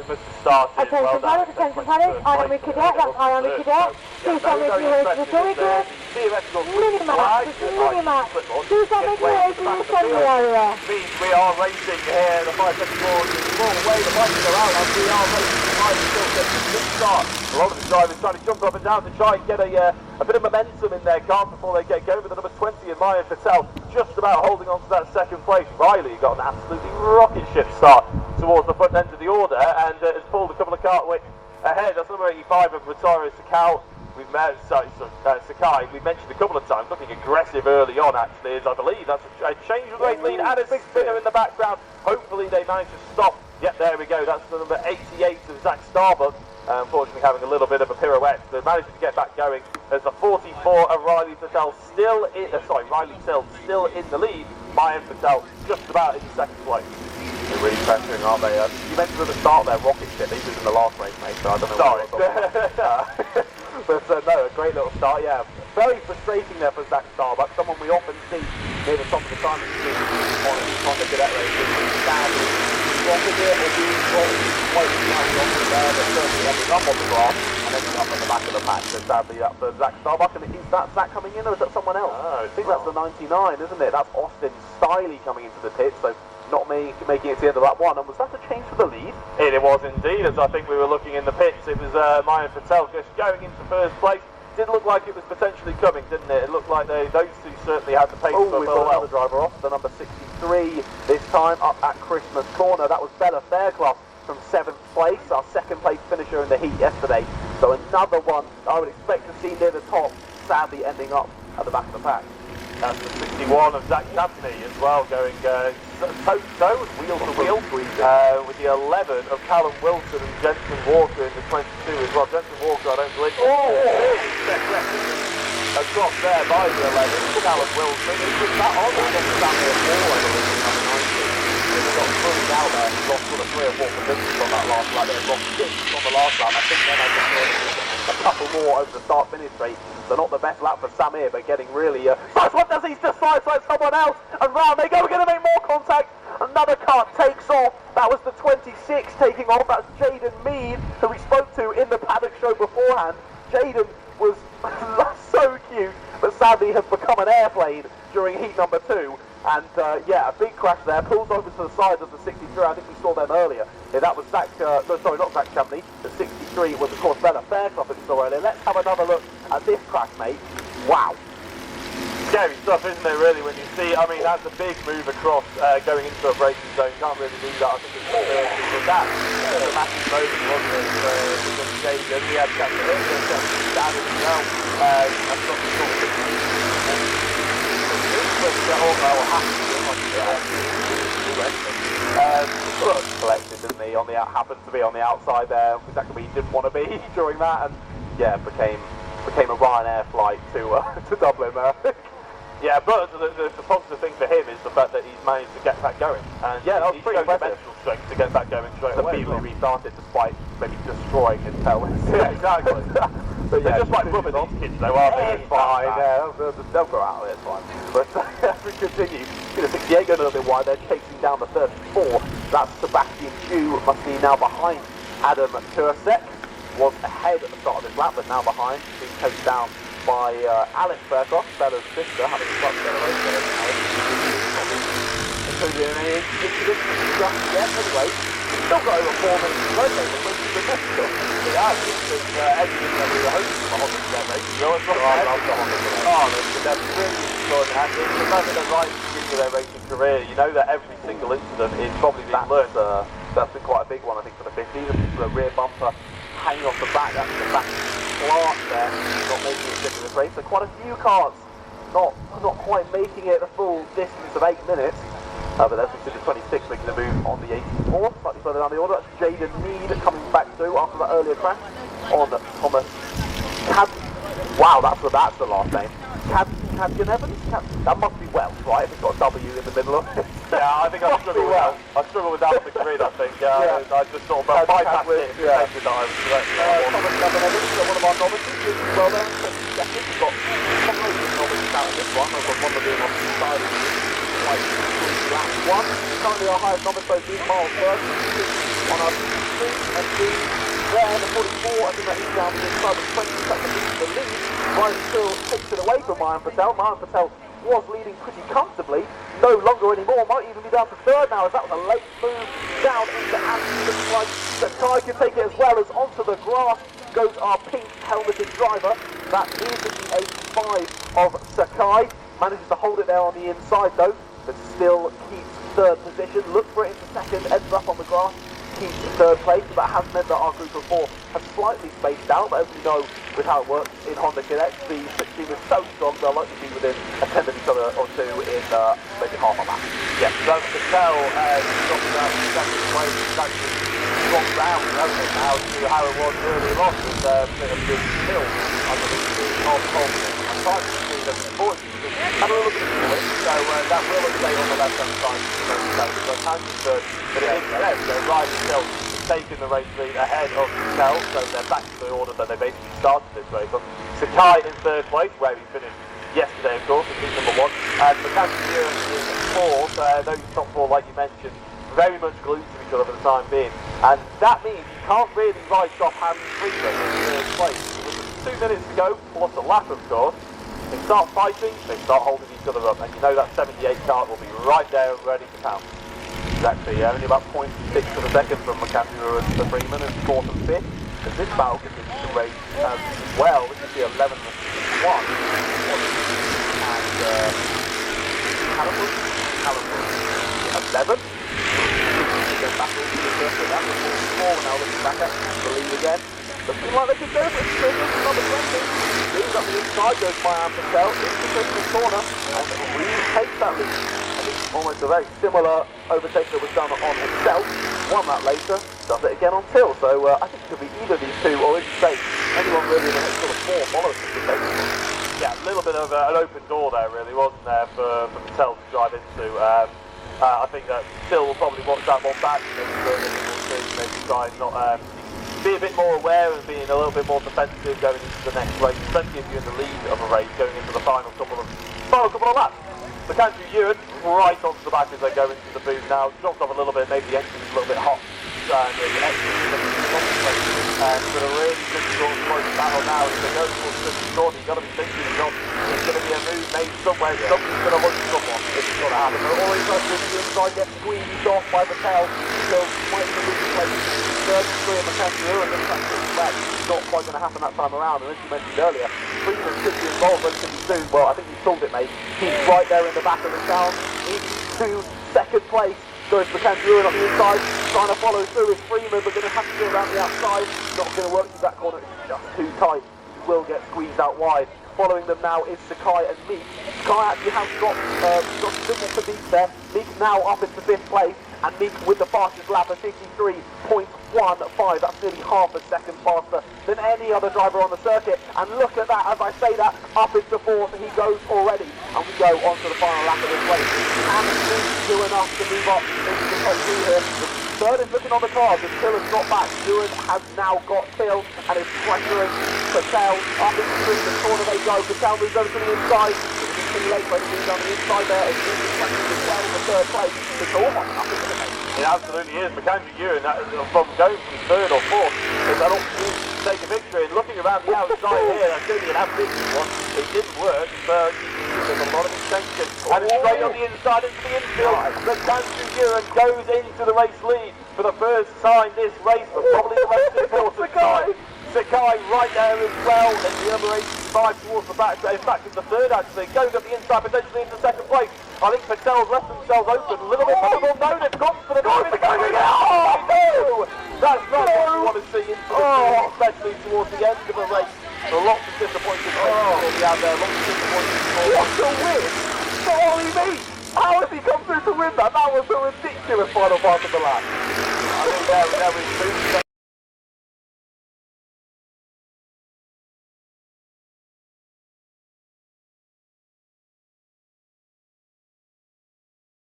Mr. Started. Attention pilots, I am a cadet, that's I am a cadet. Please tell me if you raise the very good. Minimax, this is Minimax. Please tell me if you raise the assembly area. Means we are racing here, the 574 is small away, the bikes are out, and we are racing the line still gets a good start. A lot of the drivers trying to jump up and down to try and get a bit of momentum in their cars before they get going, with the number 20 in Maya Patel just about holding on to that second place. Riley got an absolutely rocket ship start towards the front end of the order and has pulled a couple of cartway ahead. That's number 85 of Rotaro Sakai. Sakai, we mentioned a couple of times, looking aggressive early on actually, as I believe that's a change of rate lead and a big spinner in the background. Hopefully they manage to stop. Yep, there we go, that's the number 88 of Zach Starbuck. Unfortunately having a little bit of a pirouette. They're managing to get back going as the 44 of Riley Patel still in, Riley Till still in the lead. Mayan Patel just about in second place. They're really pressuring, aren't they? You mentioned at the start there, rocket ship. He was in the last race, mate, so I don't know. Sorry. But no, a great little start, yeah. Very frustrating there for Zach Starbuck, someone we often see near the top of the time on the cadet races. Sadly, rocking it or being quite there, but certainly ending up on the grass and ending up at the back of the pack. So sadly, that's for Zach Starbuck. And is that Zach coming in or is that someone else? I think that's the 99, isn't it? That's Austin Stiley coming into the pits. So not making it to the end of that one. And was that a change for the lead? It was indeed, as I think we were looking in the pits. It was Mayan Patel just going into first place. Did look like it was potentially coming, didn't it? It looked like those two certainly had the pace. Oh, we've got another driver off, the number 63 this time, up at Christmas Corner. That was Bella Fairclough from 7th place, our second place finisher in the heat yesterday. So another one I would expect to see near the top, sadly ending up at the back of the pack. That's the 61 of Zach Dabney as well, going toe-to-toe, wheel-to-wheel, with the 11 of Callum Wilson and Jensen Walker in the 22 as well. Jensen Walker, I don't believe. A drop there by the 11, Callum Wilson. He was that on, I guess it's down there 4, I believe, in number 90. He got fully out there, he lost sort of 3 or 4 positions on that last lap, he lost 6 on the last lap. I think then I just a couple more over the start-finish straight. So not the best lap for Samir, but getting really... what does he just sideswipe someone else? And round they go, we're going to make more contact. Another car takes off. That was the 26 taking off. That's Jaden Mead, who we spoke to in the paddock show beforehand. Jaden was so cute, but sadly has become an airplane during heat number 2. And yeah, a big crash there, pulls over to the side of the 63, I think we saw them earlier. Yeah, that was Zach, no, sorry, not Zach Champney. The 63 was of course Bella Fairclough that we saw earlier. Let's have another look at this crash, mate. Wow. Scary stuff, isn't it, really, when you see, I mean, that's a big move across, going into a braking zone. You can't really do that, I think it's with that. A massive moment, wasn't it, for Jaden. He had Captain Standard as well. That's not the sort of collected, didn't he? Happened to be on the outside there, exactly where he didn't want to be during that, and yeah, became a Ryanair flight to Dublin. Yeah, but the positive thing for him is the fact that he's managed to get back going, and yeah, that was pretty impressive. Mental strength to get back going straight away. Immediately restarted despite maybe destroying his tail. Yeah, exactly. But yeah, just like rubbing these kids though, aren't they? It's fine, yeah, they'll go out of it, it's fine. But as we continue, 68 going a little bit wide, they're chasing down the 34. That's Sebastian Chu, must be now behind Adam Kurasek. Was ahead at the start of this lap, but now behind, being chased down by Alice Faircroft, Bella's sister, having a much better race than Alice. Including any incidents just yet, anyway. Still got over 4 minutes to go, which is ridiculous. Yeah, because everything that we were hoping for Honda Cadet race, you always got to love the Honda Cadet. Oh, they're really good, and it's the moment they're right at the beginning of their racing career. You know that every single incident is probably being learned. That's been quite a big one, I think, for the 50. The rear bumper hanging off the back, that's the back slant there, not making it fit in the race. So quite a few cars not quite making it the full distance of 8 minutes. But there's the 26 making a move on the 84, slightly further down the order. That's Jaden Mead coming back through after that earlier crash on Thomas Wow, that's the last name. Cadgan Evans? That must be Welsh, right? If it's got a W in the middle of it. Yeah, I think I struggle with that on the grid, I think. I just sort of bypassed it. Thomas Cadgan Evans, one of our novices, doing well there. We've got some novices out in this one. I've got one of them on the side of lap 1. Currently our highest novice, so Miles first on our and there, the 44, I think that is down to inside the 20 seconds into the lead. Ryan still takes it away from Mayan Patel. Mayan Patel was leading pretty comfortably, no longer anymore, might even be down to third now as that was a late move down into Anthony. Looks like Sakai can take it as well as onto the grass goes our pink helmeted driver. That is the 85 of Sakai. Manages to hold it there on the inside though, but still keeps third position. Looks for it into second, ends up on the grass, keeps third place. That has meant that our group of four has slightly spaced out, but as we know with how it works in Honda Cadets, the 6 team is so strong they'll likely be within a tenth of each other or two in maybe half a lap. Yes, so Patel dropping down to second place, actually dropped down, hasn't it, now to how it was earlier on with a bit of good hill underneath the top. I'm trying to see them before had a little bit of split, so that will stay on the left-hand side because Andrew's third, but it is left, so Ryan still taking the race lead ahead of Patel, so they're back to the order that they basically started this race on. Sakai in third place, where he finished yesterday, of course, in number 1, and McAndrew in fourth. Those top four, like you mentioned, very much glued to each other for the time being, and that means you can't really write off Harry Freeman in third place. With 2 minutes to go, plus a lap, of course. They start fighting, they start holding each other up, and you know that 78 kart will be right there ready to pounce. It's actually only about 0.6 of a second from McAndrew and Freeman in 4th and 5th. Because this battle continues to rage as well. This is the 11th and 1. And Callum 11. Again back into the circuit. That was 4 now looking back at the lead again. Looking like they can go for it. It's number 20. Moves up the inside, goes Mayan Patel into the corner, and really takes that lead. I think almost a very similar overtake that was done on himself. Won that later, does it again on Till. So I think it could be either of these two, or as you say, anyone really in the next sort of 4 followers could take it. Yeah, a little bit of an open door there, really, wasn't there, for Patel to drive into. I think that Till will probably watch that one back, maybe try and not be a bit more aware and being a little bit more defensive going into the next race. Plenty of you in the lead of a race going into the final couple of laps. McAndrew Ewan right onto the back as they go into the booth now. Dropped off a little bit, maybe the engine's a little bit hot. The and it's a really good sort of close battle now. If they go towards the corner, you've got to be thinking it's going to be a move made somewhere. Something's going to look someone if it's going to happen. But always like with the inside gets squeezed off by the tail. So might be losing place. Third and 3 of McAndrew and then back. Not quite going to happen that time around. And as you mentioned earlier, Freeman should be involved relatively soon. Well, I think he's called it, mate. He's right there in the back of the town. Into second place. Goes McAndrew on the inside, trying to follow through with Freeman, but going to have to go around the outside. Not going to work through that corner, it's just too tight. He will get squeezed out wide. Following them now is Sakai and Meek. Sakai actually has got signal for Meek there. Meek now up into 5th place, and Meek with the fastest lap of 53.15. That's nearly half a second faster than any other driver on the circuit. And look at that, as I say that, up into 4th, he goes already. And we go on to the final lap of this race. And Meek do enough to move up into the top 2 here. Third is looking on the cards as Till has got back. Ewan has now got Till and is pressuring Patel up into the corner they go. Patel moves over to the inside. It's too late when he moves on the inside there. It's really pressuring Patel in the 3rd place. It's almost up into the pace. It absolutely is. McAndrew Ewan, from going from 3rd or 4th, is that opportunity to take a victory. And looking around the outside here, that's going to be an ambitious one. It didn't work, but there's a lot of extension. And straight on the inside into the infield, McAndrew Ewan goes into the race lead for the first time this race, but probably the most important time. Sakai right there as well, and the number 85 towards the back, in fact it's the 3rd actually, going up the inside potentially into 2nd place. I think Patel's left themselves open a little bit more. No, they've gone for the drive. No! That's not what you want to see into the field, especially towards the end of the race. There are lots of disappointing races out there, lots of disappointing races. What a win! Sorry me! How has he come through to win that? That was a ridiculous final part of the lap. I think there was